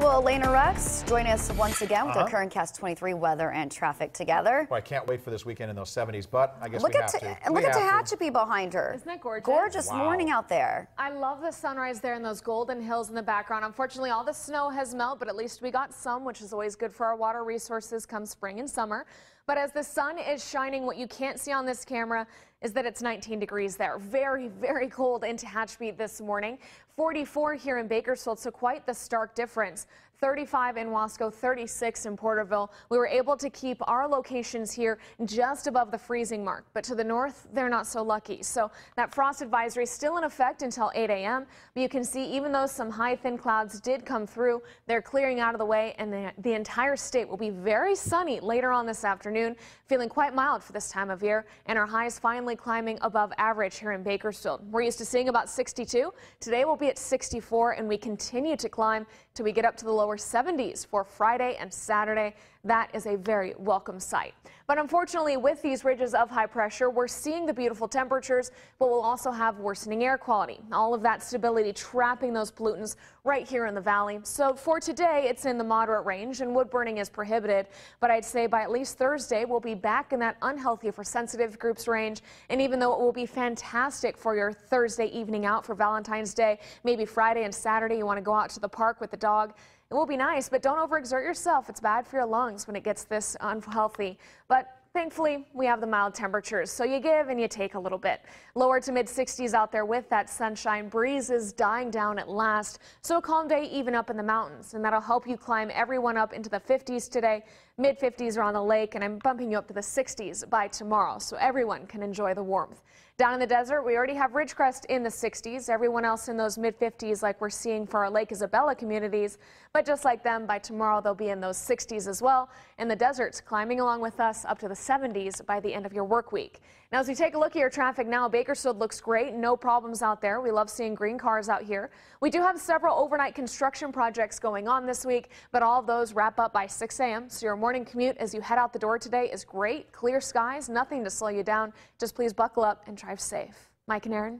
Well, Elena Rex, join us once again with our current Cast 23 weather and traffic together. Well, I can't wait for this weekend in those 70s, but I guess Look we at have to. And look at Tehachapi behind her. Isn't that gorgeous? Gorgeous morning out there. I love the sunrise there and those golden hills in the background. Unfortunately, all the snow has melted, but at least we got some, which is always good for our water resources come spring and summer. But as the sun is shining, what you can't see on this camera is that it's 19 degrees there. Very, very cold in Tehachapi this morning. 44 here in Bakersfield, so quite the stark difference. 35 in Wasco, 36 in Porterville. We were able to keep our locations here just above the freezing mark, but to the north, they're not so lucky. So that frost advisory is still in effect until 8 a.m. But you can see even though some high thin clouds did come through, they're clearing out of the way, and the entire state will be very sunny later on this afternoon, feeling quite mild for this time of year, and our highs finally climbing above average here in Bakersfield. We're used to seeing about 62. Today we'll be at 64, and we continue to climb till we get up to the lower 70s for Friday and Saturday. That is a very welcome sight. But unfortunately, with these ridges of high pressure, we're seeing the beautiful temperatures, but we'll also have worsening air quality. All of that stability trapping those pollutants right here in the valley. So for today, it's in the moderate range and wood burning is prohibited. But I'd say by at least Thursday, we'll be back in that unhealthy for sensitive groups range. And even though it will be fantastic for your Thursday evening out for Valentine's Day, maybe Friday and Saturday, you want to go out to the park with the dog. It will be nice, but don't overexert yourself. It's bad for your lungs when it gets this unhealthy. But thankfully, we have the mild temperatures, so you give and you take a little bit. Lower to mid-60s out there with that sunshine. Breeze is dying down at last, so a calm day even up in the mountains, and that'll help you climb everyone up into the 50s today. Mid-50s are on the lake, and I'm bumping you up to the 60s by tomorrow, so everyone can enjoy the warmth. Down in the desert, we already have Ridgecrest in the 60s. Everyone else in those mid-50s like we're seeing for our Lake Isabella communities. But just like them, by tomorrow they'll be in those 60s as well. And the desert's climbing along with us up to the 70s by the end of your work week. Now, as we take a look at your traffic now, Bakersfield looks great. No problems out there. We love seeing green cars out here. We do have several overnight construction projects going on this week, but all of those wrap up by 6 a.m. So your morning commute as you head out the door today is great. Clear skies, nothing to slow you down. Just please buckle up and drive safe. Mike and Aaron.